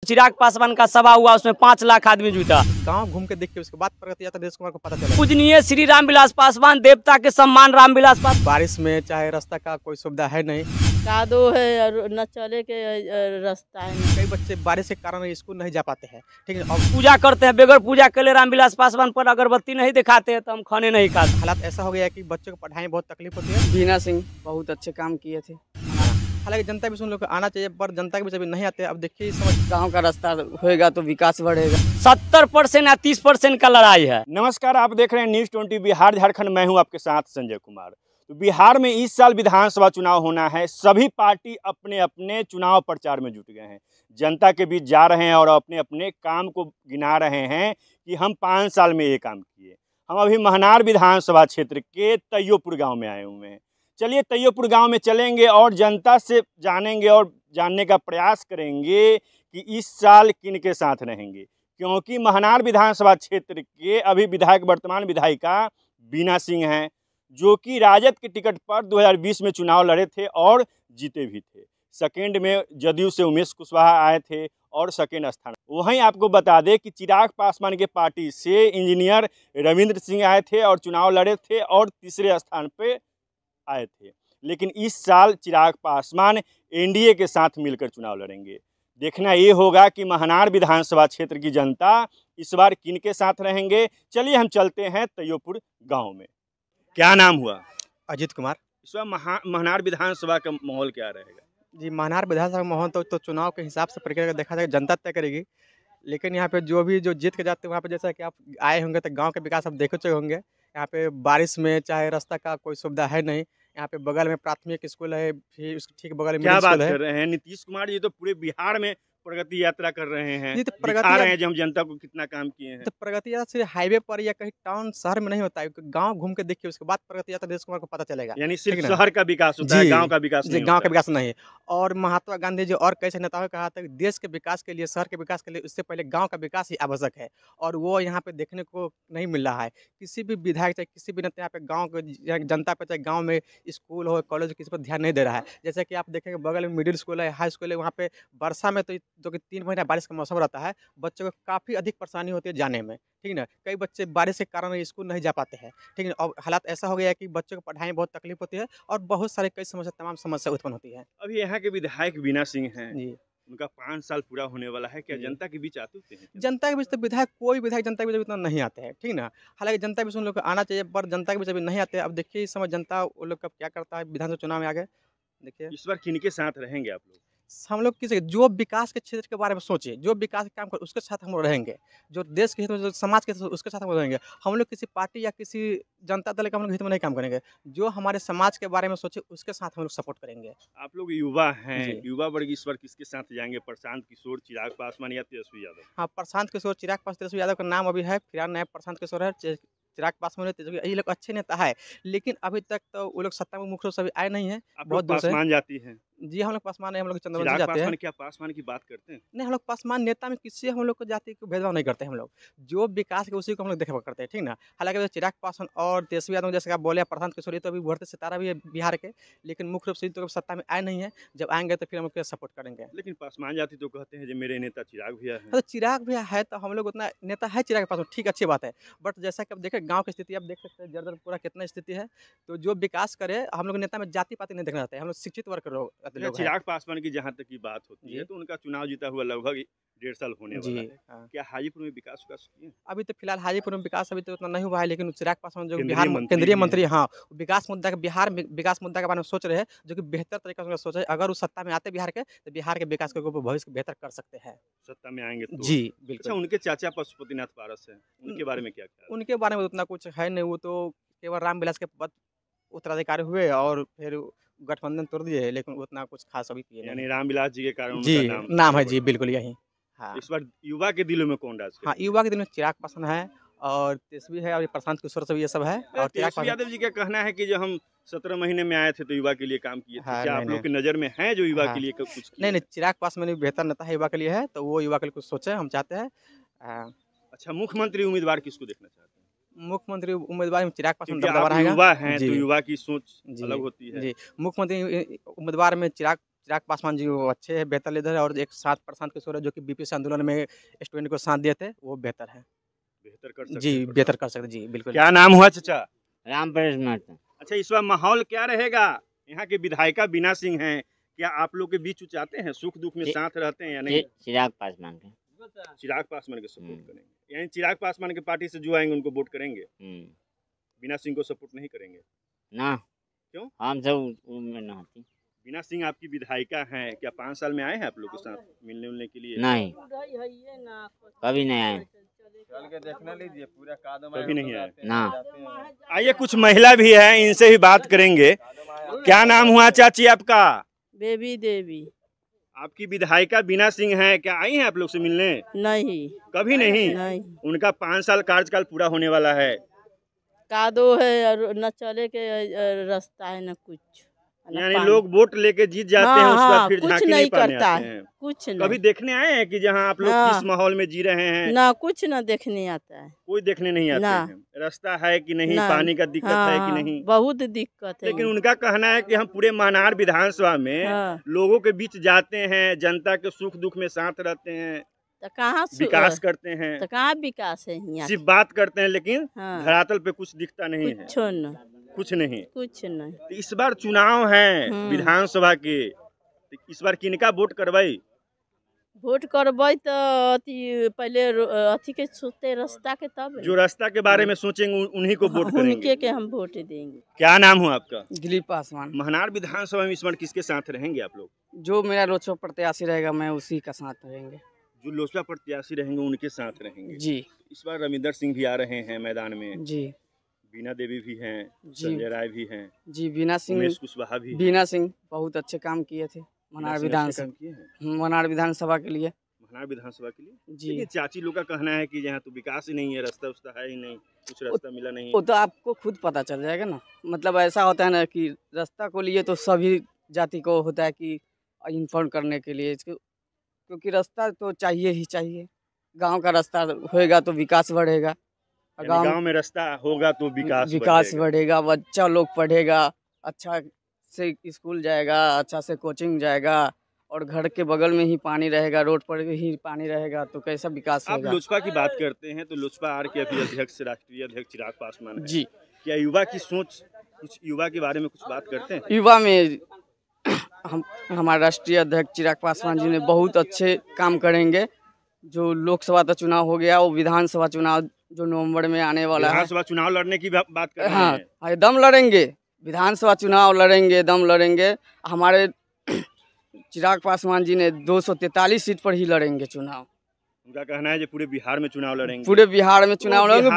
चिराग पासवान का सभा हुआ, उसमें 5 लाख आदमी जुटा। गांव घूम के देख के उसके बाद प्रगति यात्रा देश कुमार को पता चला। पूजनीय श्री रामविलास पासवान, देवता के सम्मान रामविलास पासवान। बारिश में चाहे रास्ता का कोई सुविधा है नहीं, कादो है और न चले के रास्ता है। कई बच्चे बारिश के कारण स्कूल नहीं जा पाते हैं। ठीक है, अब पूजा करते हैं, बगैर पूजा के लिए रामविलास पासवान पर अगरबत्ती नहीं दिखाते हैं तो हम खाने नहीं खाते। हालात ऐसा हो गया है कि बच्चों को पढ़ाई में बहुत तकलीफ होती है। बीना सिंह बहुत अच्छे काम किए थे। हालांकि जनता भी उन लोग को आना चाहिए, पर जनता के बीच अभी नहीं आते। अब देखिए समझ गांव का रास्ता होएगा तो विकास बढ़ेगा। 70% या 30% का लड़ाई है। नमस्कार, आप देख रहे हैं न्यूज़ 20 बिहार झारखंड। मैं हूं आपके साथ संजय कुमार। तो बिहार में इस साल विधानसभा चुनाव होना है। सभी पार्टी अपने अपने चुनाव प्रचार में जुट गए हैं, जनता के बीच जा रहे हैं और अपने अपने काम को गिना रहे हैं कि हम 5 साल में ये काम किए। हम अभी महनार विधानसभा क्षेत्र के तैयोपुर गाँव में आए हुए हैं। चलिए तैयोपुर गांव में चलेंगे और जनता से जानेंगे और जानने का प्रयास करेंगे कि इस साल किन के साथ रहेंगे, क्योंकि महनार विधानसभा क्षेत्र के अभी विधायक वर्तमान विधायिका बीना सिंह हैं, जो कि राजद के टिकट पर 2020 में चुनाव लड़े थे और जीते भी थे। सेकेंड में जदयू से उमेश कुशवाहा आए थे और सेकेंड स्थान। वहीं आपको बता दें कि चिराग पासवान के पार्टी से इंजीनियर रविंद्र सिंह आए थे और चुनाव लड़े थे और तीसरे स्थान पर आए थे। लेकिन इस साल चिराग पासवान एनडीए के साथ मिलकर चुनाव लड़ेंगे। देखना ये होगा कि महनार विधानसभा क्षेत्र की जनता इस बार किन के साथ रहेंगे। चलिए हम चलते हैं तैयोपुर गांव में। क्या नाम हुआ? अजीत कुमार। इस बार महनार विधानसभा का माहौल क्या रहेगा? जी, महनार विधानसभा माहौल तो चुनाव के हिसाब से प्रक्रिया देखा जाएगा, जनता तय करेगी। लेकिन यहाँ पे जो जीत के जाते हैं वहाँ पे, जैसा कि आप आए होंगे तो गांव के विकास आप देख चुके होंगे। यहाँ पे बारिश में चाहे रास्ता का कोई सुविधा है नहीं। यहाँ पे बगल में प्राथमिक स्कूल है, फिर उसके ठीक बगल में क्या बात स्कूल है। कर रहे हैं नीतीश कुमार जी? तो पूरे बिहार में प्रगति यात्रा कर रहे हैं, जी, तो दिखा रहे हैं जो हम जनता को कितना काम किए हैं। तो प्रगति यात्रा से हाईवे पर या कहीं टाउन शहर में नहीं होता है, गांव घूम के देखिए उसके बाद प्रगति यात्रा देश कुमार को पता चलेगा। यानी ठीक सिर्फ है ना? शहर का विकास होता है, गांव का विकास जी, नहीं गांव होता का है। विकास नहीं। और महात्मा गांधी जी और कई नेताओं ने कहा था कि देश के विकास के लिए, शहर के विकास के लिए उससे पहले गांव का विकास ही आवश्यक है, और वो यहाँ पे देखने को नहीं मिल रहा है। किसी भी विधायक चाहे किसी भी नेता यहाँ पे गाँव के जनता पे, चाहे गाँव में स्कूल हो कॉलेज, किसी पर ध्यान नहीं दे रहा है। जैसे कि आप देखेंगे बगल में मिडिल स्कूल है, हाई स्कूल है, वहाँ पे वर्षा में तो जो कि 3 महीना बारिश का मौसम रहता है, बच्चों को काफ़ी अधिक परेशानी होती है जाने में। ठीक है ना, कई बच्चे बारिश के कारण स्कूल नहीं जा पाते हैं। ठीक है, और हालात ऐसा हो गया है कि बच्चों को पढ़ाई में बहुत तकलीफ होती है और बहुत सारे कई समस्या, तमाम समस्या उत्पन्न होती है। अभी यहाँ के विधायक बीना सिंह हैं, जी, उनका 5 साल पूरा होने वाला है। क्या जी। जनता के बीच आते होते हैं? जनता के बीच तो कोई विधायक जनता के बीच इतना नहीं आते हैं। ठीक ना, हालांकि जनता के बीच उन लोग को आना चाहिए, पर जनता के बीच अभी नहीं आते। अब देखिए इस समय जनता वो लोग का क्या करता है विधानसभा चुनाव में आगे। देखिए इस बार किनके साथ रहेंगे आप लोग? हम लोग किसी जो विकास के क्षेत्र के बारे में सोचे, जो विकास के काम कर उसके साथ हम लोग रहेंगे। जो देश के हित में, जो समाज के हित में, उसके साथ हम लोग रहेंगे। हम लोग किसी पार्टी या किसी जनता दल के हम लोग हित में नहीं काम करेंगे। जो हमारे समाज के बारे में सोचे उसके साथ हम लोग सपोर्ट करेंगे। आप लोग युवा हैं, जी। युवा वर्ग इस बार किसके साथ जाएंगे? प्रशांत किशोर, चिराग पासवान या तेजस्वी यादव? हाँ, प्रशांत किशोर, चिराग पासवान, तेजस्वी यादव का नाम अभी है फिलहाल नया। प्रशांत किशोर है, चिराग पासवान है, तेजस्वी, ये लोग अच्छे नेता है। लेकिन अभी तक तो वो लोग सत्ता में मुख्य रूप से अभी आए नहीं है। आप बहुत लोग दूर से। पासवान जाती हैं? जी, हम लोग पासवान है, हम लोग चंद्रवंशी चिराग जाते हैं। पासवान, क्या पासवान की बात करते हैं? नहीं, हम लोग पासवान नेता में किसी हम लोग को जाति को भेदभाव नहीं करते। हम लोग जो विकास के उसी को हम लोग देखा करते हैं। ठीक ना, हालांकि चिराग पासवान और तेजस्वी यादव जैसे आप बोले, प्रशांत किशोर, ये तो अभी उभरते सितारा भी है बिहार के, लेकिन मुख्य रूप से तो सत्ता में आए नहीं है। जब आएंगे तो फिर हम लोग सपोर्ट करेंगे। लेकिन पासवान जाति तो कहते हैं जो मेरे नेता चिराग भैया हैं। तो चिराग भी है तो हम लोग उतना नेता है चिराग के पास, ठीक, अच्छी बात है। बट जैसा कि अब देखें गांव की स्थिति, आप देख सकते हैं जर्जर पूरा कितना स्थिति है। तो जो विकास करे, हम लोग नेता में जाति पाति नहीं देखना चाहते हैं। हम लोग शिक्षित वर्ग के लोग हैं। चिराग पासवान की जहाँ तक की बात होती जी। है तो उनका चुनाव जीता हुआ लगभग 1.5 साल होने जी, वाला है। हाँ। क्या हाजीपुर में विकास किए? अभी तो फिलहाल हाजीपुर में विकास अभी तो उतना नहीं हुआ है, लेकिन चिराग पासवान जो केंद्रीय बिहार मंत्री केंद्रीय भी मंत्री, हैं। हाँ, विकास मुद्दा के बिहार में विकास मुद्दा के बारे में सोच रहे हैं, जो कि बेहतर तरीके से उनका सोच है। अगर वो सत्ता में आते बिहार के, तो बिहार के विकास को भविष्य बेहतर कर सकते हैं। सत्ता में आएंगे तो? जी, अच्छा, बिल्कुल। उनके चाचा पशुपतिनाथ पारस हैं, उनके बारे में क्या ख्याल? उनके बारे में उतना कुछ है नहीं। वो तो केवल रामविलास के पद उत्तराधिकारी हुए और फिर गठबंधन तोड़ दिए, लेकिन उतना कुछ खास अभी किए यानी नहीं। रामविलास जी के कारण उनका जी, नाम है, जी, बढ़ बिल्कुल गया। यही। हाँ, इस बार युवा के दिलों में कौन राज हाँ, करेगा? युवा के दिल में चिराग पासवान है और तेजस्वी है और ये प्रशांत किशोर सब ये सब है। और चिराग तेजस्वी पासवान, यादव जी का कहना है कि जो हम 17 महीने में आए थे तो युवा के लिए काम किए थे। हाँ, क्या आप नहीं, लोग की नज़र में है जो युवा हाँ। के लिए कुछ किया नहीं, है? चिराग पासवान भी बेहतर नेता है युवा के लिए है, तो वो युवा के लिए कुछ सोचे, हम चाहते हैं। अच्छा, मुख्यमंत्री उम्मीदवार किसको देखना चाहते हैं? मुख्यमंत्री उम्मीदवार में चिराग पासवान क्योंकि दबदबा आप रहेगा। युवा हैं जी, तो युवा की सोच जी, अलग होती है। जी, मुख्यमंत्री उम्मीदवार में चिराग चिराग पासवान जी वो अच्छे हैं, बेहतर लीडर है, और एक साथ प्रशांत किशोर है जो कि बीपीएससी आंदोलन में स्टूडेंट को साथ दिए थे, वो बेहतर है। बेहतर कर सकते जी हैं बेहतर कर सकते, जी बिल्कुल। क्या नाम हुआ चाचा? राम परेश महतो। अच्छा, इस बार माहौल क्या रहेगा? यहाँ के विधायिका बीना सिंह हैं, क्या आप लोग के बीच आते हैं, सुख दुख में साथ रहते हैं या नहीं? चिराग पासवान के। चिराग पासवान के सपोर्ट करेंगे, यानी चिराग पासवान के पार्टी से जो आएंगे उनको वोट करेंगे, बीना सिंह को सपोर्ट नहीं करेंगे ना। क्यों? हम सब में न होती। बीना सिंह आपकी विधायिका हैं, क्या 5 साल में आए हैं आप लोग के साथ मिलने उलने के लिए? नहीं, कभी नहीं आए। देखना लीजिए पूरा कभी नहीं आए ना। आइए, कुछ महिला भी है, इनसे भी बात करेंगे। क्या नाम हुआ चाची आपका? बेबी देवी। आपकी विधायिका बीना सिंह हैं, क्या आई हैं आप लोग से मिलने? नहीं, कभी नहीं। नहीं। उनका 5 साल कार्यकाल पूरा होने वाला है। कादो है और न चले के रास्ता है न कुछ, न यानी पानी। लोग वोट लेके जीत जाते हैं, हाँ, उसके बाद हाँ, फिर कुछ झांकी नहीं नहीं पाने करता आते है, हैं। कुछ कभी नहीं। देखने आए हैं कि जहाँ आप लोग हाँ। किस माहौल में जी रहे हैं? ना कुछ न देखने आता है। कोई देखने नहीं आते ना। हैं। रास्ता है कि नहीं, ना। पानी का दिक्कत है कि हाँ, नहीं? बहुत दिक्कत है। लेकिन उनका कहना है कि हम पूरे महानार विधानसभा में हाँ। लोगों के बीच जाते हैं, जनता के सुख दुख में साथ रहते हैं, तो कहाँ विकास करते हैं, तो कहाँ विकास है यहाँ? सिर्फ बात करते हैं, लेकिन हाँ। धरातल पे कुछ दिखता नहीं है, कुछ न, कुछ नहीं। कुछ नहीं। तो इस बार चुनाव है विधानसभा के, तो इस बार किनका वोट करवाई? वोट करबै तो अथी पहले अथी के सोचते रास्ता के, तब जो रास्ता के बारे में सोचेंगे उन्हीं को वोट करेंगे। उनके के हम वोट देंगे। क्या नाम हुआ आपका? दिलीप पासवान। महानार विधानसभा में इस बार किसके साथ रहेंगे आप लोग? जो मेरा लोकसभा प्रत्याशी रहेगा मैं उसी का साथ रहेंगे। जो लोजपा प्रत्याशी रहेंगे उनके साथ रहेंगे। जी इस बार रविंदर सिंह भी आ रहे हैं मैदान में, जी बीना देवी भी हैं, जी। संजय राय भी हैं, जी बीना सिंह उमेश कुशवाहा भी हैं। बीना सिंह बहुत अच्छे काम किए थे बीना मनार सिंह अच्छे विधानसभा काम किए हैं मनार विधानसभा के लिए। महानार विधानसभा के लिए। जी लेकिन चाची लोग का कहना है कि यहाँ तो विकास ही नहीं है, रास्ता उस्ता है ही नहीं, कुछ रास्ता मिला नहीं। वो तो आपको खुद पता चल जाएगा ना। मतलब ऐसा होता है ना कि रास्ता को लिए तो सभी जाति को होता है कि इन्फॉर्म करने के लिए, क्योंकि रास्ता तो चाहिए ही चाहिए। गांव का रास्ता होएगा तो विकास बढ़ेगा, गांव में रास्ता होगा तो विकास बढ़ेगा, बच्चा लोग पढ़ेगा, अच्छा से स्कूल जाएगा, अच्छा से कोचिंग जाएगा, और घर के बगल में ही पानी रहेगा, रोड पर ही पानी रहेगा, तो कैसा विकास आप होगा। लोजपा की बात करते हैं तो लोजपा आर के अभी अध्यक्ष, राष्ट्रीय अध्यक्ष चिराग पासवान हैं। जी क्या युवा की सोच, कुछ युवा के बारे में कुछ बात करते हैं? युवा में हमारे राष्ट्रीय अध्यक्ष चिराग पासवान जी ने बहुत अच्छे काम करेंगे। जो लोकसभा का चुनाव हो गया, वो विधानसभा चुनाव जो नवंबर में आने वाला है, विधानसभा चुनाव लड़ने की बात कर रहे हाँ हैं। दम लड़ेंगे, विधानसभा चुनाव लड़ेंगे, दम लड़ेंगे। हमारे चिराग पासवान जी ने 243 सीट पर ही लड़ेंगे चुनाव। उनका कहना है कि पूरे बिहार में चुनाव लड़ेंगे। पूरे बिहार में चुनाव लड़ेंगे।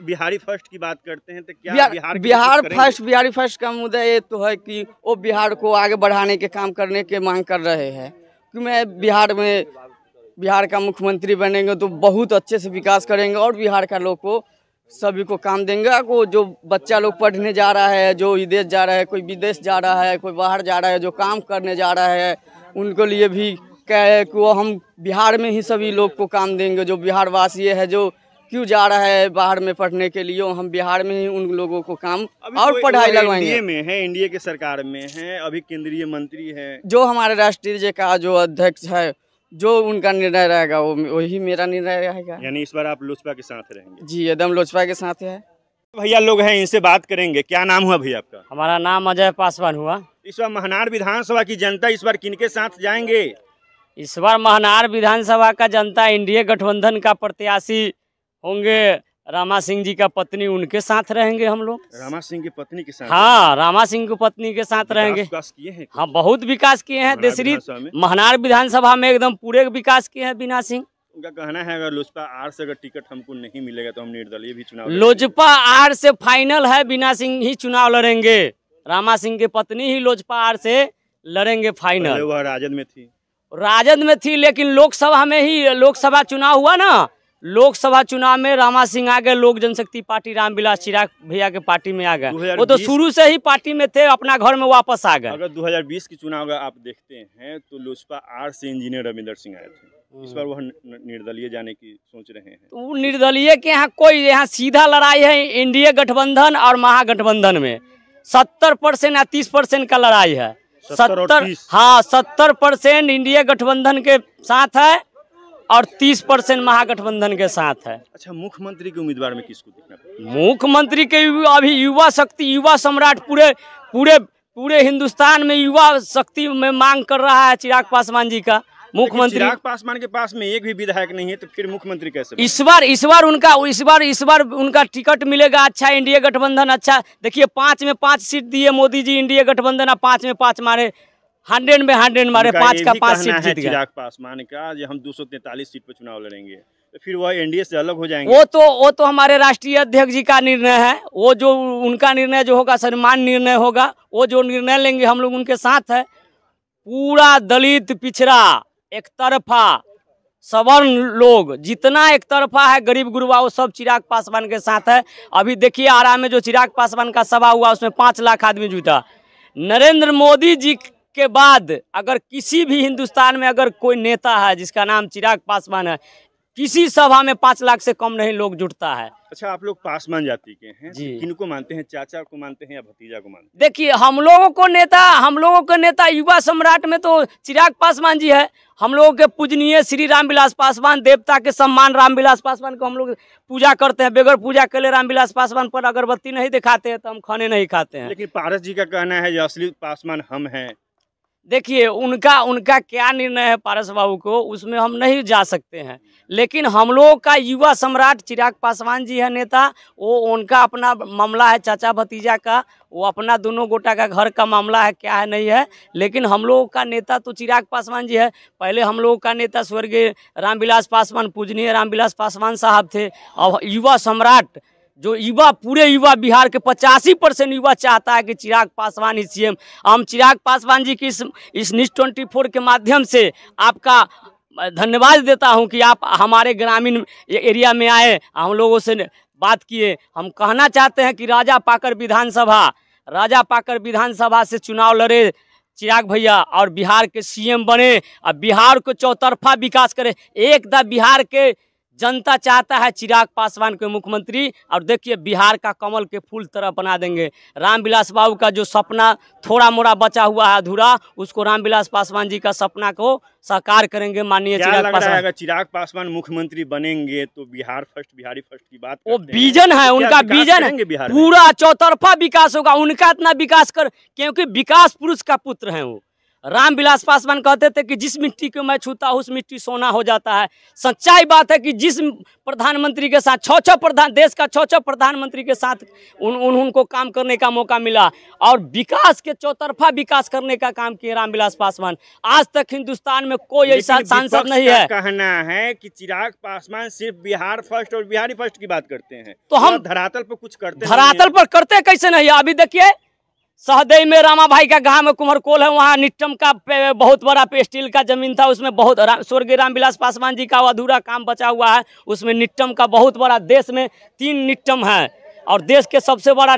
बिहारी फर्स्ट की बात करते हैं तो क्या बिहारी फर्स्ट का मुद्दा ये तो है कि वो बिहार को आगे बढ़ाने के काम करने के मांग कर रहे हैं कि मैं बिहार का मुख्यमंत्री बनेंगे तो बहुत अच्छे से विकास करेंगे और बिहार का लोग को सभी को काम देंगे। को जो बच्चा लोग पढ़ने जा रहा है, जो विदेश जा रहा है, कोई विदेश जा रहा है, कोई बाहर जा रहा है, जो काम करने जा रहा है, उनको लिए भी क्या है कि वो हम बिहार में ही सभी लोग को काम देंगे। जो बिहार वासी है, जो क्यों जा रहा है बाहर में पढ़ने के लिए, हम बिहार में ही उन लोगों को काम और पढ़ाई लगवाएंगे। एनडीए में है, एनडीए के सरकार में है, अभी केंद्रीय मंत्री है। जो हमारे राष्ट्रीय का जो अध्यक्ष है, जो उनका निर्णय रहेगा वही मेरा निर्णय रहेगा। यानी इस बार आप लोजपा के साथ रहेंगे? जी एकदम लोजपा के साथ है। भैया लोग हैं, इनसे बात करेंगे। क्या नाम हुआ भैया आपका? हमारा नाम अजय पासवान हुआ। इस बार महानार विधानसभा की जनता इस बार किनके साथ जाएंगे? इस बार महानार विधानसभा का जनता एनडीए गठबंधन का प्रत्याशी होंगे, रामा सिंह जी का पत्नी, उनके साथ रहेंगे हम लोग। रामा सिंह की पत्नी के साथ? हाँ, रामा सिंह की पत्नी के साथ रहेंगे। विकास किए हैं? हाँ, बहुत विकास किए हैं। देशरी महानार विधानसभा में एकदम पूरे विकास किए हैं बीना सिंह। उनका कहना है अगर लोजपा आर से अगर टिकट हमको नहीं मिलेगा तो हम निर्दलीय भी चुनाव लोजपा आर से फाइनल है, बीना सिंह ही चुनाव लड़ेंगे। रामा सिंह की पत्नी ही लोजपा आर से लड़ेंगे फाइनल। वह राजद में थी? राजद में थी, लेकिन लोकसभा में ही लोकसभा चुनाव हुआ ना, लोकसभा चुनाव में रामा सिंह आ गए, लोक जनशक्ति पार्टी रामविलास चिराग भैया के पार्टी में आ गए। वो तो शुरू से ही पार्टी में थे, अपना घर में वापस आ गए। अगर 2020 की चुनाव अगर आप देखते हैं तो लोजपा आर से इंजीनियर रविंदर सिंह आए थे, इस बार वह निर्दलीय जाने की सोच रहे हैं। तो निर्दलीय के यहाँ कोई, यहाँ सीधा लड़ाई है एनडीए गठबंधन और महागठबंधन में। 70% या 30% का लड़ाई है। 70 और 30। हाँ 70% इंडिया गठबंधन के साथ है और 30% महागठबंधन के साथ है। अच्छा, मुख्यमंत्री के उम्मीदवार में किसको देखना पड़ेगा? मुख्यमंत्री के अभी युवा शक्ति, युवा सम्राट पूरे पूरे पूरे हिंदुस्तान में युवा शक्ति में मांग कर रहा है चिराग पासवान जी का मुख्यमंत्री। चिराग पासवान के पास में एक भी विधायक नहीं है, तो फिर मुख्यमंत्री कैसे बने? इस बार उनका टिकट मिलेगा। अच्छा, इंडिया गठबंधन अच्छा, देखिए 5 में 5 सीट दिए मोदी जी, इंडिया गठबंधन 5 में 5 मारे, 100 में 100 मारे, 5 का 5 सीट जीत गया। चिराग पासवान का जो हम 243 सीट पर चुनाव लड़ेंगे तो फिर वह एनडीए से अलग हो जाएंगे। वो तो हमारे राष्ट्रीय अध्यक्ष जी का निर्णय है। वो जो उनका निर्णय जो होगा सम्मान निर्णय होगा, वो जो निर्णय लेंगे हम लोग उनके साथ है। पूरा दलित पिछड़ा एक तरफा, सवर्ण लोग जितना एक तरफा है, गरीब गुरबा, वो सब चिराग पासवान के साथ है। अभी देखिए आरा में जो चिराग पासवान का सभा हुआ उसमें 5 लाख आदमी जुटा। नरेंद्र मोदी जी के बाद अगर किसी भी हिंदुस्तान में अगर कोई नेता है जिसका नाम चिराग पासवान है, किसी सभा में 5 लाख से कम नहीं लोग जुटता है। अच्छा, आप लोग पासवान जाति के हैं जी। किनको मानते हैं? चाचा को मानते हैं या भतीजा को मानते हैं? देखिए हम लोगों को नेता युवा सम्राट में तो चिराग पासवान जी है। हम लोगों के पूजनीय श्री रामविलास पासवान, देवता के सम्मान रामविलास पासवान को हम लोग पूजा करते हैं। बगैर पूजा के लिए रामविलास पासवान पर अगरबत्ती नहीं दिखाते हैं तो हम खाने नहीं खाते हैं। लेकिन पारस जी का कहना है जो असली पासवान हम हैं। देखिए उनका क्या निर्णय है पारस बाबू को, उसमें हम नहीं जा सकते हैं। लेकिन हम लोग का युवा सम्राट चिराग पासवान जी है नेता। वो उनका अपना मामला है, चाचा भतीजा का, वो अपना दोनों गोटा का घर का मामला है, क्या है नहीं है। लेकिन हम लोगों का नेता तो चिराग पासवान जी है। पहले हम लोगों का नेता स्वर्गीय रामविलास पासवान, पूजनीय रामविलास पासवान साहब थे। अब युवा सम्राट जो पूरे युवा बिहार के 85% युवा चाहता है कि चिराग पासवान ही सीएम। हम चिराग पासवान जी की इस न्यूज़ 24 के माध्यम से आपका धन्यवाद देता हूं कि आप हमारे ग्रामीण एरिया में आए, हम लोगों से बात किए। हम कहना चाहते हैं कि राजा पाकर विधानसभा से चुनाव लड़े चिराग भैया और बिहार के सीएम बने और बिहार को चौतरफा विकास करे। बिहार के जनता चाहता है चिराग पासवान के मुख्यमंत्री। और देखिए बिहार का कमल के फूल तरह बना देंगे। रामविलास बाबू का जो सपना थोड़ा मोड़ा बचा हुआ है अधूरा, उसको रामविलास पासवान जी का सपना को साकार करेंगे माननीय चिराग पासवान। अगर चिराग पासवान मुख्यमंत्री बनेंगे तो बिहार फर्स्ट, बिहारी फर्स्ट की बात वो विजन है उनका, विजन है पूरा चौतरफा विकास होगा। उनका इतना विकास क्योंकि विकास पुरुष का पुत्र है वो। रामविलास पासवान कहते थे कि जिस मिट्टी को मैं छूता हूँ उस मिट्टी सोना हो जाता है। सच्चाई बात है कि जिस प्रधानमंत्री के साथ देश का 6 प्रधानमंत्री के साथ उनको काम करने का मौका मिला और विकास के चौतरफा विकास करने का काम किए रामविलास पासवान। आज तक हिंदुस्तान में कोई ऐसा सांसद नहीं है। कहना है कि चिराग पासवान सिर्फ बिहार फर्स्ट और बिहारी फर्स्ट की बात करते हैं, तो हम धरातल पर कुछ करते, धरातल पर करते कैसे नहीं। अभी देखिए सहदेई में रामा भाई का गांव में कुम्हरकोल है, वहाँ निट्टम का बहुत बड़ा स्टील का जमीन था, उसमें बहुत स्वर्गीय रामविलास पासवान जी का अधूरा काम बचा हुआ है। उसमें निट्टम का बहुत बड़ा, देश में 3 निट्टम है और देश के सबसे बड़ा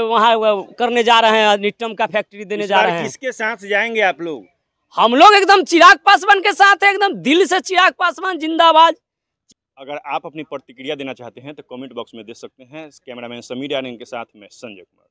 वहाँ करने जा रहे हैं, निट्टम का फैक्ट्री देने जा रहे हैं। किसके साथ जाएंगे आप लोग? हम लोग एकदम चिराग पासवान के साथ है, एकदम दिल से चिराग पासवान जिंदाबाद। अगर आप अपनी प्रतिक्रिया देना चाहते हैं तो कमेंट बॉक्स में दे सकते हैं। कैमरामैन समीर यादव के साथ मैं संजय कुमार।